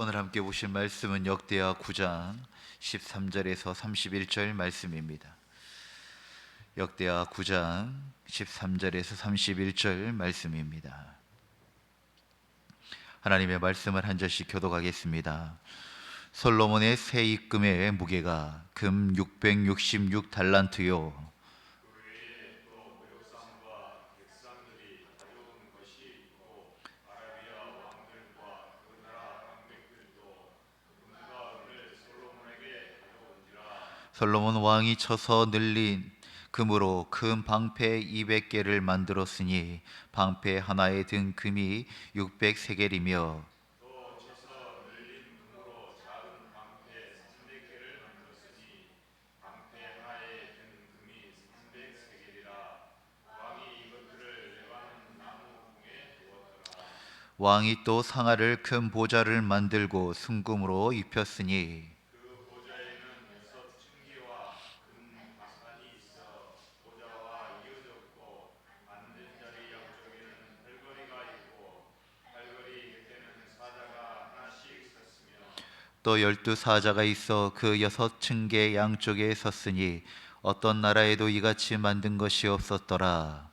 오늘 함께 보실 말씀은 역대하 9장 13절에서 31절 말씀입니다. 역대하 9장 13절에서 31절 말씀입니다. 하나님의 말씀을 한 절씩 교독하겠습니다. 솔로몬의 새 입금의 무게가 금 666달란트요 솔로몬 왕이 쳐서 늘린 금으로 금 방패 200개를 만들었으니 방패 하나에 든 금이 600세겔이며 왕이 또 상아를 큰 보좌를 만들고 순금으로 입혔으니 또 12사자가 있어 그 6층계 양쪽에 섰으니 어떤 나라에도 이같이 만든 것이 없었더라.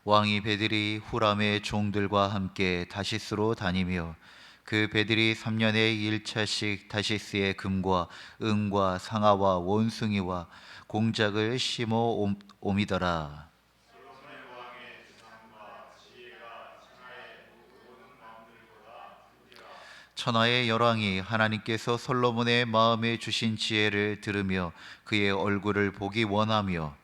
왕이 배들이 후람의 종들과 함께 다시스로 다니며 그 배들이 3년에 1차씩 다시스의 금과 은과 상아와 원숭이와 공작을 심어 옴이더라. 천하의 열왕이 하나님께서 솔로몬의 마음에 주신 지혜를 들으며 그의 얼굴을 보기 원하며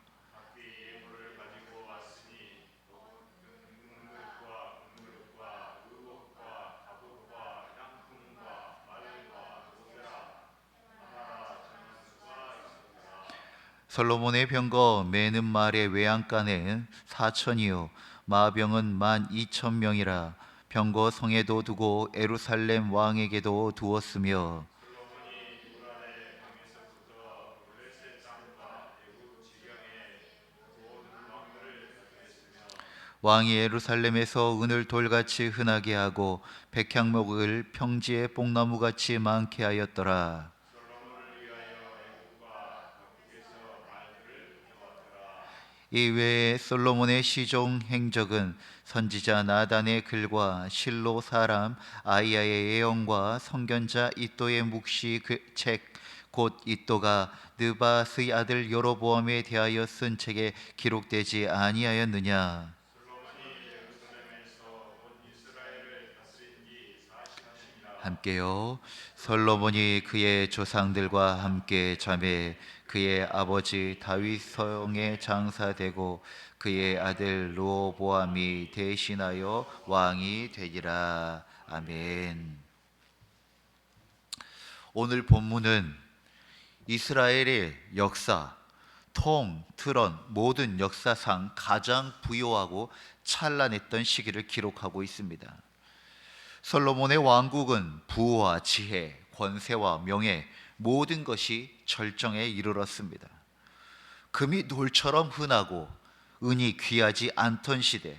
솔로몬의 병거 매는 말의 외양간은 4천이요 마병은 12,000명이라. 병거 성에도 두고 예루살렘 왕에게도 두었으며 왕이 예루살렘에서 은을 돌같이 흔하게 하고 백향목을 평지에 뽕나무같이 많게 하였더라. 이 외에 솔로몬의 시종 행적은 선지자 나단의 글과 실로 사람 아이야의 예언과 선견자 이도의 묵시 그 책 곧 이도가 느밧의 아들 여로보암에 대하여 쓴 책에 기록되지 아니하였느냐. 함께요. 솔로몬이 그의 조상들과 함께 잠에 그의 아버지 다윗 성에 장사되고 그의 아들 르호보암이 대신하여 왕이 되리라. 아멘. 오늘 본문은 이스라엘의 역사, 통틀은 모든 역사상 가장 부요하고 찬란했던 시기를 기록하고 있습니다. 솔로몬의 왕국은 부와 지혜, 권세와 명예 모든 것이 절정에 이르렀습니다. 금이 돌처럼 흔하고 은이 귀하지 않던 시대,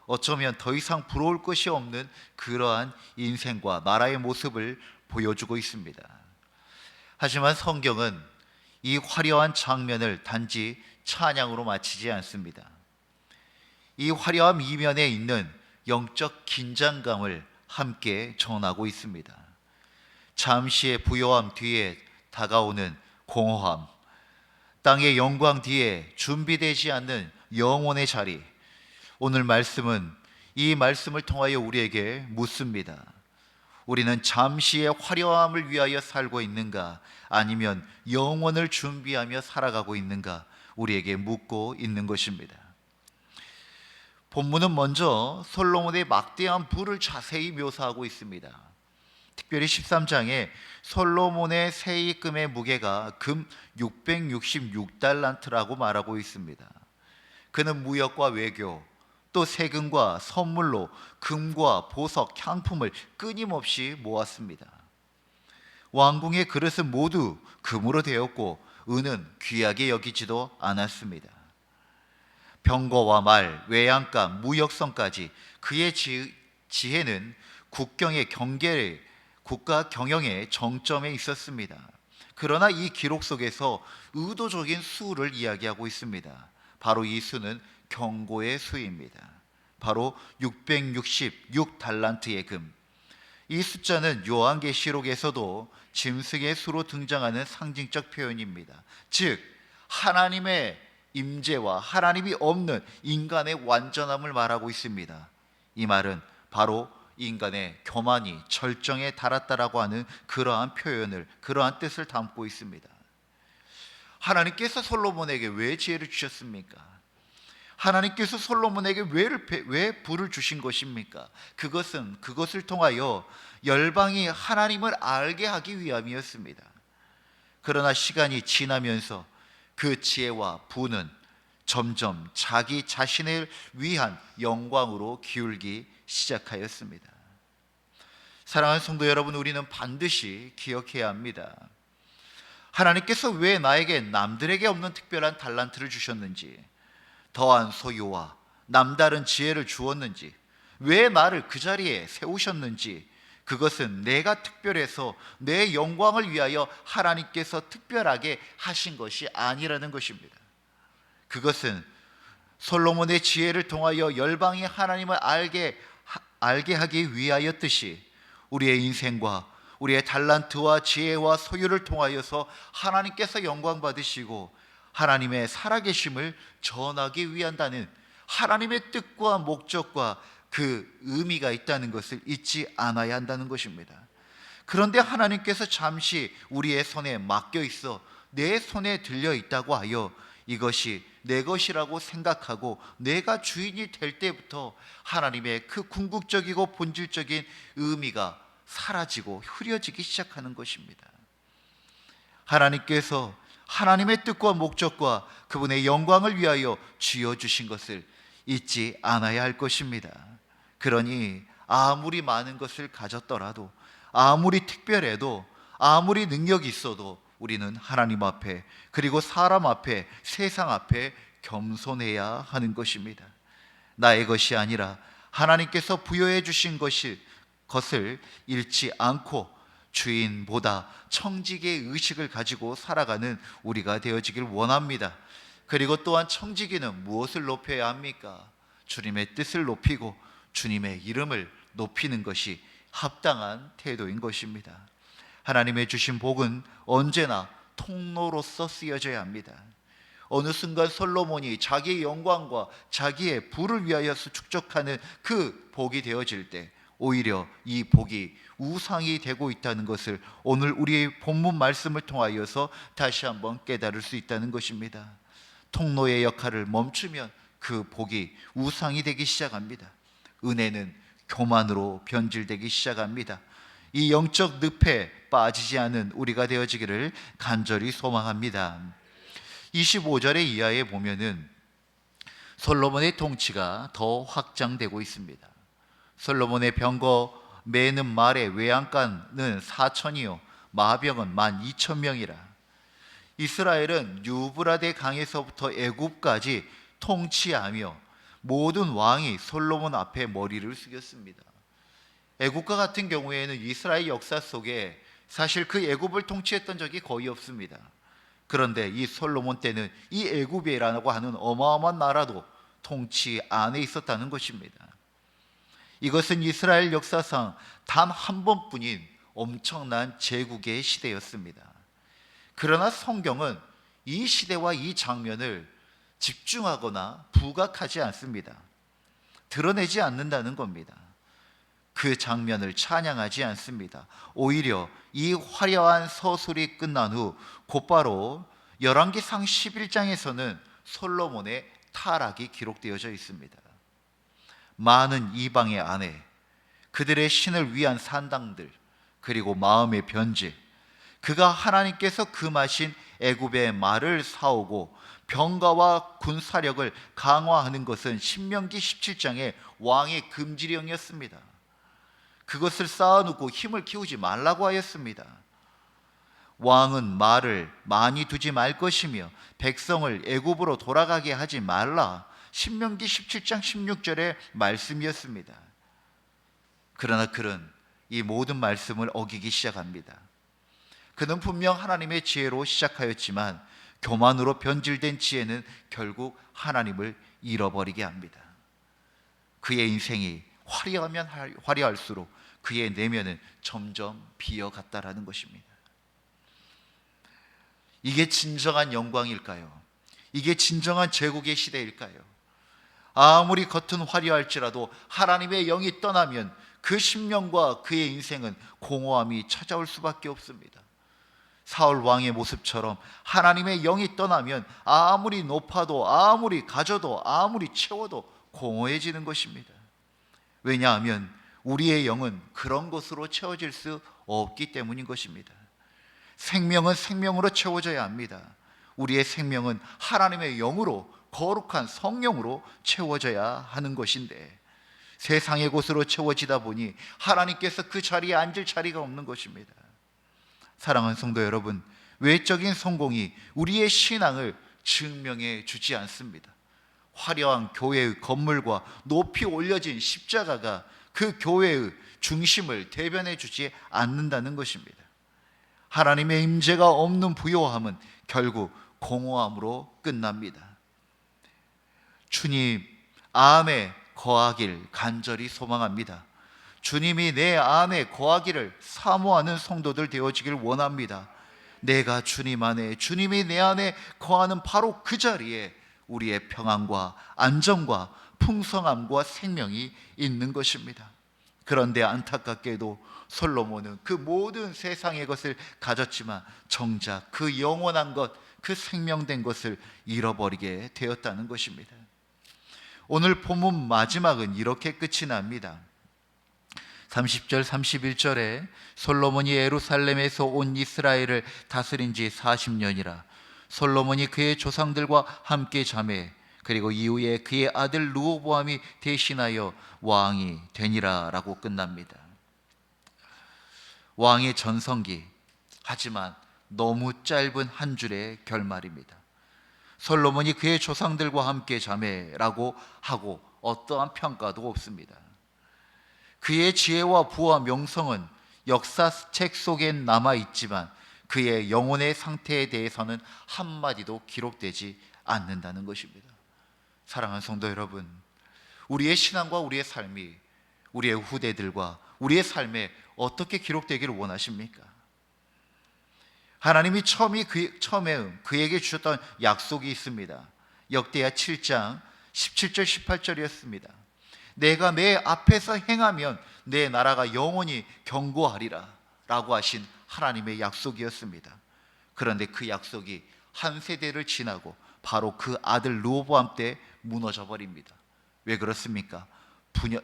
어쩌면 더 이상 부러울 것이 없는 그러한 인생과 나라의 모습을 보여주고 있습니다. 하지만 성경은 이 화려한 장면을 단지 찬양으로 마치지 않습니다. 이 화려함 이면에 있는 영적 긴장감을 함께 전하고 있습니다. 잠시의 부요함 뒤에 다가오는 공허함, 땅의 영광 뒤에 준비되지 않는 영혼의 자리. 오늘 말씀은 이 말씀을 통하여 우리에게 묻습니다. 우리는 잠시의 화려함을 위하여 살고 있는가, 아니면 영원을 준비하며 살아가고 있는가, 우리에게 묻고 있는 것입니다. 본문은 먼저 솔로몬의 막대한 부를 자세히 묘사하고 있습니다. 특별히 13장에 솔로몬의 세입금의 무게가 금 666달란트라고 말하고 있습니다. 그는 무역과 외교, 또 세금과 선물로 금과 보석, 향품을 끊임없이 모았습니다. 왕궁의 그릇은 모두 금으로 되었고 은은 귀하게 여기지도 않았습니다. 병거와 말, 외양간, 무역선까지 그의 지혜는 국가 경영의 정점에 있었습니다. 그러나 이 기록 속에서 의도적인 수를 이야기하고 있습니다. 바로 이 수는 경고의 수입니다. 바로 666달란트의 금. 이 숫자는 요한계시록에서도 짐승의 수로 등장하는 상징적 표현입니다. 즉 하나님의 임재와 하나님이 없는 인간의 완전함을 말하고 있습니다. 이 말은 바로 인간의 교만이 절정에 달았다라고 하는 그러한 표현을, 그러한 뜻을 담고 있습니다. 하나님께서 솔로몬에게 왜 지혜를 주셨습니까? 하나님께서 솔로몬에게 왜 불을 주신 것입니까? 그것을 통하여 열방이 하나님을 알게 하기 위함이었습니다. 그러나 시간이 지나면서 그 지혜와 부는 점점 자기 자신을 위한 영광으로 기울기 시작하였습니다. 사랑하는 성도 여러분, 우리는 반드시 기억해야 합니다. 하나님께서 왜 나에게 남들에게 없는 특별한 달란트를 주셨는지, 더한 소유와 남다른 지혜를 주었는지, 왜 나를 그 자리에 세우셨는지, 그것은 내가 특별해서 내 영광을 위하여 하나님께서 특별하게 하신 것이 아니라는 것입니다. 그것은 솔로몬의 지혜를 통하여 열방이 하나님을 알게 하기 위하였듯이 우리의 인생과 우리의 달란트와 지혜와 소유를 통하여서 하나님께서 영광 받으시고 하나님의 살아계심을 전하기 위한다는 하나님의 뜻과 목적과 그 의미가 있다는 것을 잊지 않아야 한다는 것입니다. 그런데 하나님께서 잠시 우리의 손에 맡겨 있어 내 손에 들려 있다고 하여 이것이 내 것이라고 생각하고 내가 주인이 될 때부터 하나님의 그 궁극적이고 본질적인 의미가 사라지고 흐려지기 시작하는 것입니다. 하나님께서 하나님의 뜻과 목적과 그분의 영광을 위하여 쥐어주신 것을 잊지 않아야 할 것입니다. 그러니 아무리 많은 것을 가졌더라도, 아무리 특별해도, 아무리 능력이 있어도 우리는 하나님 앞에, 그리고 사람 앞에, 세상 앞에 겸손해야 하는 것입니다. 나의 것이 아니라 하나님께서 부여해 주신 것을 잃지 않고 주인보다 청지기의 의식을 가지고 살아가는 우리가 되어지길 원합니다. 그리고 또한 청지기는 무엇을 높여야 합니까? 주님의 뜻을 높이고 주님의 이름을 높이는 것이 합당한 태도인 것입니다. 하나님의 주신 복은 언제나 통로로서 쓰여져야 합니다. 어느 순간 솔로몬이 자기의 영광과 자기의 부를 위하여서 축적하는 그 복이 되어질 때 오히려 이 복이 우상이 되고 있다는 것을 오늘 우리의 본문 말씀을 통하여서 다시 한번 깨달을 수 있다는 것입니다. 통로의 역할을 멈추면 그 복이 우상이 되기 시작합니다. 은혜는 교만으로 변질되기 시작합니다. 이 영적 늪에 빠지지 않은 우리가 되어지기를 간절히 소망합니다. 25절의 이하에 보면은 솔로몬의 통치가 더 확장되고 있습니다. 솔로몬의 병거 매는 말의 외양간은 4천이요 마병은 12,000명이라. 이스라엘은 유브라데 강에서부터 애굽까지 통치하며 모든 왕이 솔로몬 앞에 머리를 숙였습니다. 애굽과 같은 경우에는 이스라엘 역사 속에 사실 그 애굽을 통치했던 적이 거의 없습니다. 그런데 이 솔로몬 때는 이 애굽이라고 하는 어마어마한 나라도 통치 안에 있었다는 것입니다. 이것은 이스라엘 역사상 단 한 번뿐인 엄청난 제국의 시대였습니다. 그러나 성경은 이 시대와 이 장면을 집중하거나 부각하지 않습니다. 드러내지 않는다는 겁니다. 그 장면을 찬양하지 않습니다. 오히려 이 화려한 서술이 끝난 후 곧바로 열왕기상 11장에서는 솔로몬의 타락이 기록되어져 있습니다. 많은 이방의 아내, 그들의 신을 위한 산당들, 그리고 마음의 변질, 그가 하나님께서 금하신 애굽의 말을 사오고 병가와 군사력을 강화하는 것은 신명기 17장의 왕의 금지령이었습니다. 그것을 쌓아놓고 힘을 키우지 말라고 하였습니다. 왕은 말을 많이 두지 말 것이며 백성을 애굽으로 돌아가게 하지 말라. 신명기 17장 16절의 말씀이었습니다. 그러나 그는 이 모든 말씀을 어기기 시작합니다. 그는 분명 하나님의 지혜로 시작하였지만 교만으로 변질된 지혜는 결국 하나님을 잃어버리게 합니다. 그의 인생이 화려하면 화려할수록 그의 내면은 점점 비어갔다라는 것입니다. 이게 진정한 영광일까요? 이게 진정한 제국의 시대일까요? 아무리 겉은 화려할지라도 하나님의 영이 떠나면 그 심령과 그의 인생은 공허함이 찾아올 수밖에 없습니다. 사울 왕의 모습처럼 하나님의 영이 떠나면 아무리 높아도 아무리 가져도 아무리 채워도 공허해지는 것입니다. 왜냐하면 우리의 영은 그런 것으로 채워질 수 없기 때문인 것입니다. 생명은 생명으로 채워져야 합니다. 우리의 생명은 하나님의 영으로, 거룩한 성령으로 채워져야 하는 것인데 세상의 것으로 채워지다 보니 하나님께서 그 자리에 앉을 자리가 없는 것입니다. 사랑하는 성도 여러분, 외적인 성공이 우리의 신앙을 증명해 주지 않습니다. 화려한 교회의 건물과 높이 올려진 십자가가 그 교회의 중심을 대변해 주지 않는다는 것입니다. 하나님의 임재가 없는 부요함은 결국 공허함으로 끝납니다. 주님 안에 거하길 간절히 소망합니다. 주님이 내 안에 거하기를 사모하는 성도들 되어지길 원합니다. 내가 주님 안에, 주님이 내 안에 거하는 바로 그 자리에 우리의 평안과 안정과 풍성함과 생명이 있는 것입니다. 그런데 안타깝게도 솔로몬은 그 모든 세상의 것을 가졌지만 정작 그 영원한 것, 그 생명된 것을 잃어버리게 되었다는 것입니다. 오늘 본문 마지막은 이렇게 끝이 납니다. 30절 31절에 솔로몬이 예루살렘에서 온 이스라엘을 다스린 지 40년이라 솔로몬이 그의 조상들과 함께 자매 그리고 이후에 그의 아들 르호보암이 대신하여 왕이 되니라 라고 끝납니다. 왕의 전성기, 하지만 너무 짧은 한 줄의 결말입니다. 솔로몬이 그의 조상들과 함께 자매라고 하고 어떠한 평가도 없습니다. 그의 지혜와 부와 명성은 역사책 속엔 남아있지만 그의 영혼의 상태에 대해서는 한마디도 기록되지 않는다는 것입니다. 사랑하는 성도 여러분, 우리의 신앙과 우리의 삶이 우리의 후대들과 우리의 삶에 어떻게 기록되기를 원하십니까? 하나님이 처음에 그에게 주셨던 약속이 있습니다. 역대하 7장 17절 18절이었습니다. 내가 내 앞에서 행하면 내 나라가 영원히 견고하리라 라고 하신 하나님의 약속이었습니다. 그런데 그 약속이 한 세대를 지나고 바로 그 아들 르호보암 때 무너져 버립니다. 왜 그렇습니까?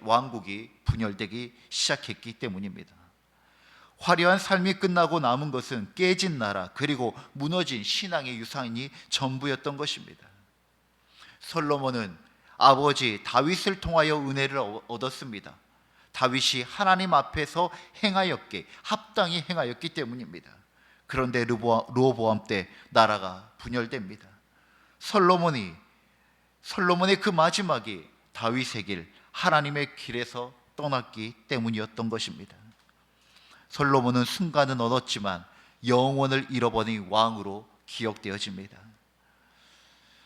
왕국이 분열되기 시작했기 때문입니다. 화려한 삶이 끝나고 남은 것은 깨진 나라 그리고 무너진 신앙의 유산이 전부였던 것입니다. 솔로몬은 아버지 다윗을 통하여 은혜를 얻었습니다. 다윗이 하나님 앞에서 행하였기에 합당히 행하였기 때문입니다. 그런데 르호보암 때 나라가 분열됩니다. 솔로몬의 그 마지막이 다윗의 길, 하나님의 길에서 떠났기 때문이었던 것입니다. 솔로몬은 순간은 얻었지만 영원을 잃어버린 왕으로 기억되어집니다.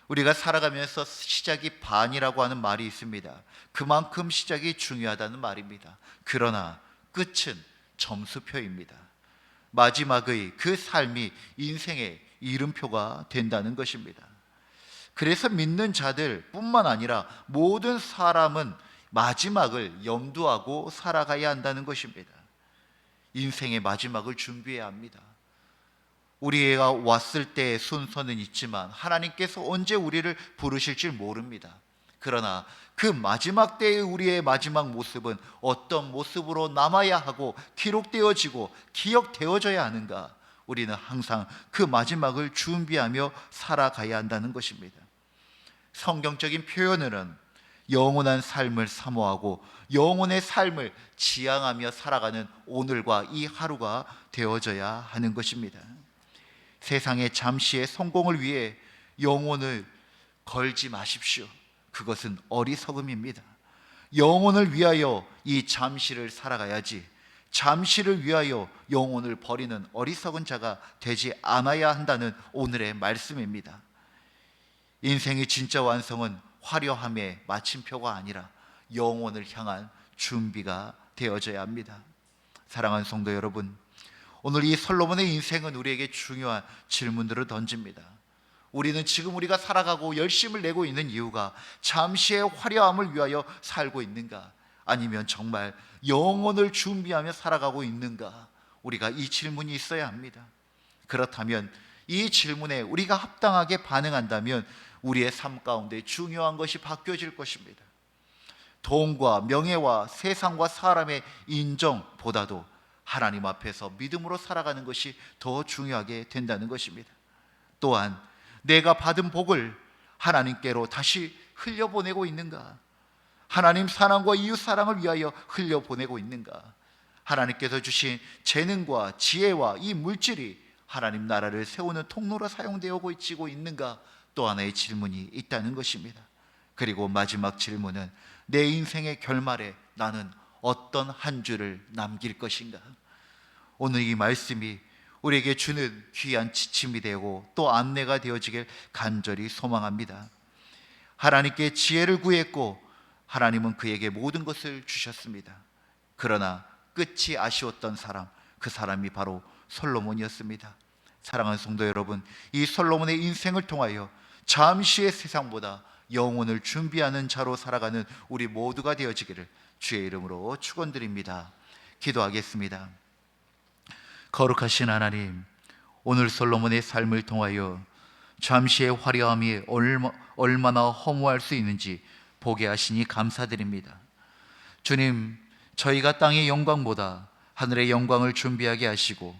우리가 살아가면서 시작이 반이라고 하는 말이 있습니다. 그만큼 시작이 중요하다는 말입니다. 그러나 끝은 점수표입니다. 마지막의 그 삶이 인생의 이름표가 된다는 것입니다. 그래서 믿는 자들 뿐만 아니라 모든 사람은 마지막을 염두하고 살아가야 한다는 것입니다. 인생의 마지막을 준비해야 합니다. 우리가 왔을 때의 순서는 있지만 하나님께서 언제 우리를 부르실지 모릅니다. 그러나 그 마지막 때의 우리의 마지막 모습은 어떤 모습으로 남아야 하고 기록되어지고 기억되어져야 하는가? 우리는 항상 그 마지막을 준비하며 살아가야 한다는 것입니다. 성경적인 표현으로는 영원한 삶을 사모하고 영혼의 삶을 지향하며 살아가는 오늘과 이 하루가 되어져야 하는 것입니다. 세상의 잠시의 성공을 위해 영혼을 걸지 마십시오. 그것은 어리석음입니다. 영혼을 위하여 이 잠시를 살아가야지, 잠시를 위하여 영혼을 버리는 어리석은 자가 되지 않아야 한다는 오늘의 말씀입니다. 인생의 진짜 완성은 화려함의 마침표가 아니라 영혼을 향한 준비가 되어져야 합니다. 사랑하는 성도 여러분, 오늘 이 솔로몬의 인생은 우리에게 중요한 질문들을 던집니다. 우리는 지금 우리가 살아가고 열심을 내고 있는 이유가 잠시의 화려함을 위하여 살고 있는가? 아니면 정말 영혼을 준비하며 살아가고 있는가? 우리가 이 질문이 있어야 합니다. 그렇다면 이 질문에 우리가 합당하게 반응한다면 우리의 삶 가운데 중요한 것이 바뀌어질 것입니다. 돈과 명예와 세상과 사람의 인정보다도 하나님 앞에서 믿음으로 살아가는 것이 더 중요하게 된다는 것입니다. 또한 내가 받은 복을 하나님께로 다시 흘려보내고 있는가? 하나님 사랑과 이웃 사랑을 위하여 흘려보내고 있는가? 하나님께서 주신 재능과 지혜와 이 물질이 하나님 나라를 세우는 통로로 사용되고 있는가? 또 하나의 질문이 있다는 것입니다. 그리고 마지막 질문은 내 인생의 결말에 나는 어떤 한 줄을 남길 것인가? 오늘 이 말씀이 우리에게 주는 귀한 지침이 되고 또 안내가 되어지길 간절히 소망합니다. 하나님께 지혜를 구했고 하나님은 그에게 모든 것을 주셨습니다. 그러나 끝이 아쉬웠던 사람, 그 사람이 바로 솔로몬이었습니다. 사랑하는 성도 여러분, 이 솔로몬의 인생을 통하여 잠시의 세상보다 영혼을 준비하는 자로 살아가는 우리 모두가 되어지기를 주의 이름으로 축원드립니다. 기도하겠습니다. 거룩하신 하나님, 오늘 솔로몬의 삶을 통하여 잠시의 화려함이 얼마나 허무할 수 있는지 보게 하시니 감사드립니다. 주님, 저희가 땅의 영광보다 하늘의 영광을 준비하게 하시고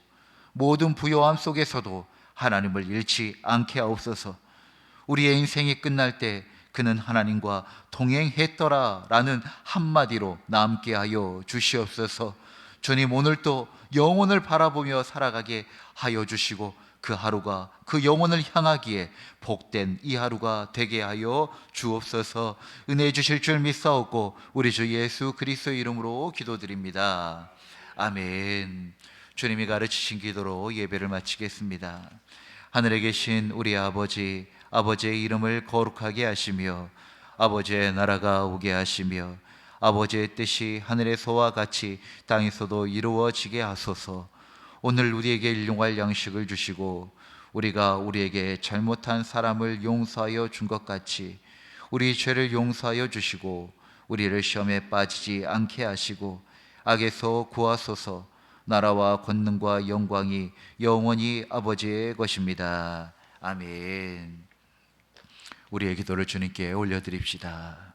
모든 부요함 속에서도 하나님을 잃지 않게 하옵소서. 우리의 인생이 끝날 때 그는 하나님과 동행했더라 라는 한마디로 남게 하여 주시옵소서. 주님, 오늘도 영혼을 바라보며 살아가게 하여 주시고 그 하루가 그 영혼을 향하기에 복된 이 하루가 되게 하여 주옵소서. 은혜 주실 줄 믿사옵고 우리 주 예수 그리스도의 이름으로 기도드립니다. 아멘. 주님이 가르치신 기도로 예배를 마치겠습니다. 하늘에 계신 우리 아버지, 아버지의 이름을 거룩하게 하시며 아버지의 나라가 오게 하시며 아버지의 뜻이 하늘에서와 같이 땅에서도 이루어지게 하소서. 오늘 우리에게 일용할 양식을 주시고 우리가 우리에게 잘못한 사람을 용서하여 준 것 같이 우리 죄를 용서하여 주시고 우리를 시험에 빠지지 않게 하시고 악에서 구하소서. 나라와 권능과 영광이 영원히 아버지의 것입니다. 아멘. 우리의 기도를 주님께 올려드립시다.